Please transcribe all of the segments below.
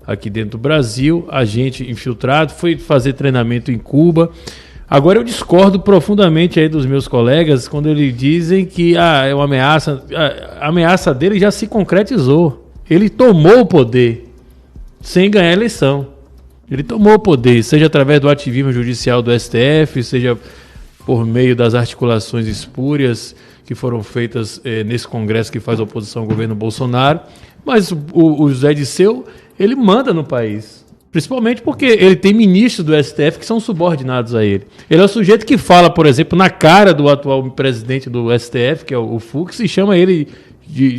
aqui dentro do Brasil, agente infiltrado, foi fazer treinamento em Cuba. Agora eu discordo profundamente aí dos meus colegas quando eles dizem que é uma ameaça. A ameaça dele já se concretizou. Ele tomou o poder sem ganhar a eleição. Ele tomou o poder, seja através do ativismo judicial do STF, seja por meio das articulações espúrias que foram feitas nesse Congresso que faz oposição ao governo Bolsonaro. Mas o José Dirceu, ele manda no país. Principalmente porque ele tem ministros do STF que são subordinados a ele. Ele é o sujeito que fala, por exemplo, na cara do atual presidente do STF, que é o Fux, e chama ele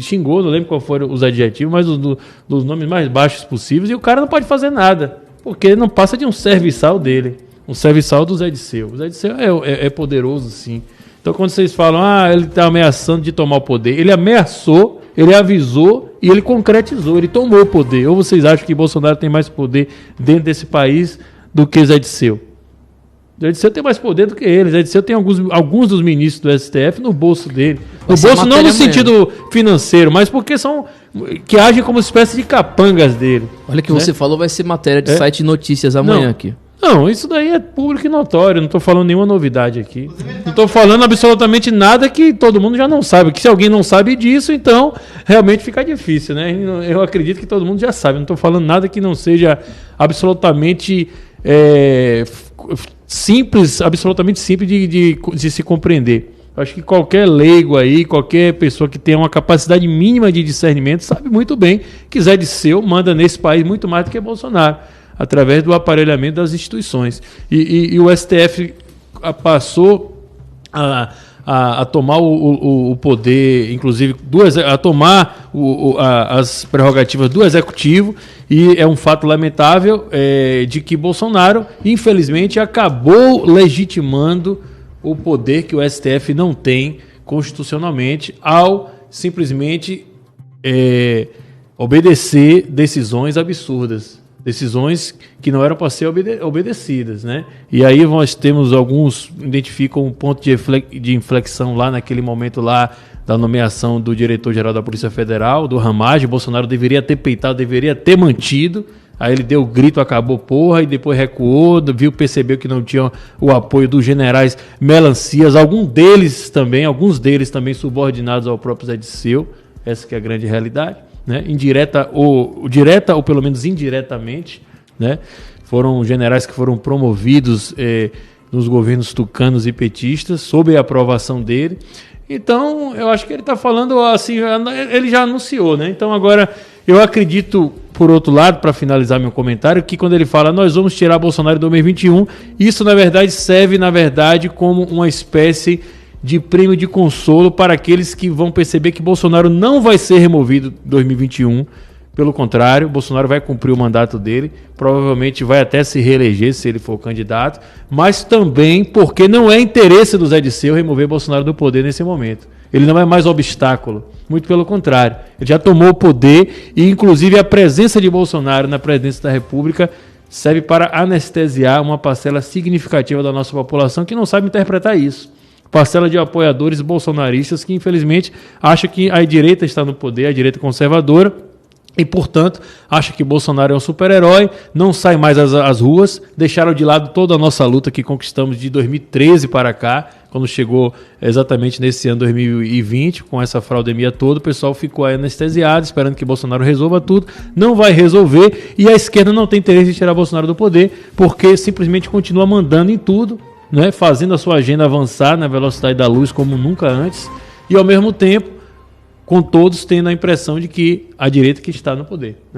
xingou, não lembro qual foram os adjetivos, mas dos nomes mais baixos possíveis, e o cara não pode fazer nada, porque não passa de um serviçal dele, um serviçal do Zé Dirceu. O Zé Dirceu é poderoso, sim. Então, quando vocês falam, ele está ameaçando de tomar o poder, ele ameaçou, ele avisou e ele concretizou, ele tomou o poder. Ou vocês acham que Bolsonaro tem mais poder dentro desse país do que Zé Dirceu? Zé Dirceu tem mais poder do que ele. Zé Dirceu tem alguns dos ministros do STF no bolso dele. No bolso não no sentido financeiro, mas porque que agem como espécie de capangas dele. Olha que você falou, vai ser matéria de site de notícias amanhã aqui. Não, isso daí é público e notório, não estou falando nenhuma novidade aqui. Não estou falando absolutamente nada que todo mundo já não sabe. Que se alguém não sabe disso, então realmente fica difícil, né? Eu acredito que todo mundo já sabe. Não estou falando nada que não seja absolutamente simples de se compreender. Acho que qualquer leigo aí, qualquer pessoa que tenha uma capacidade mínima de discernimento sabe muito bem que Zé Dirceu manda nesse país muito mais do que Bolsonaro, através do aparelhamento das instituições. E o STF passou a tomar o poder, inclusive, a tomar as prerrogativas do Executivo, e é um fato lamentável de que Bolsonaro, infelizmente, acabou legitimando o poder que o STF não tem constitucionalmente ao simplesmente obedecer decisões absurdas. Decisões que não eram para ser obedecidas, né? E aí nós temos identificam um ponto de inflexão lá naquele momento lá da nomeação do diretor-geral da Polícia Federal, do Ramagem. Bolsonaro deveria ter peitado, deveria ter mantido. Aí ele deu o grito, acabou porra, e depois recuou, percebeu que não tinha o apoio dos generais melancias, alguns deles também subordinados ao próprio Zé Dirceu. Essa que é a grande realidade. Né? Direta ou pelo menos indiretamente, né? Foram generais que foram promovidos nos governos tucanos e petistas, sob a aprovação dele. Então, eu acho que ele está falando assim, ele já anunciou, né? Então, agora, eu acredito, por outro lado, para finalizar meu comentário, que quando ele fala, nós vamos tirar Bolsonaro em 2021, isso, na verdade, serve, como uma espécie de prêmio de consolo para aqueles que vão perceber que Bolsonaro não vai ser removido em 2021. Pelo contrário, Bolsonaro vai cumprir o mandato dele, provavelmente vai até se reeleger se ele for candidato, mas também porque não é interesse do Zé Dirceu remover Bolsonaro do poder nesse momento. Ele não é mais obstáculo, muito pelo contrário. Ele já tomou o poder e, inclusive, a presença de Bolsonaro na presidência da República serve para anestesiar uma parcela significativa da nossa população que não sabe interpretar isso. Parcela de apoiadores bolsonaristas que, infelizmente, acha que a direita está no poder, a direita conservadora, e, portanto, acha que Bolsonaro é um super-herói, não sai mais às ruas, deixaram de lado toda a nossa luta que conquistamos de 2013 para cá, quando chegou exatamente nesse ano 2020, com essa fraudemia toda, o pessoal ficou anestesiado, esperando que Bolsonaro resolva tudo, não vai resolver, e a esquerda não tem interesse em tirar Bolsonaro do poder, porque simplesmente continua mandando em tudo, né, fazendo a sua agenda avançar na velocidade da luz como nunca antes, e ao mesmo tempo com todos tendo a impressão de que a direita que está no poder, né?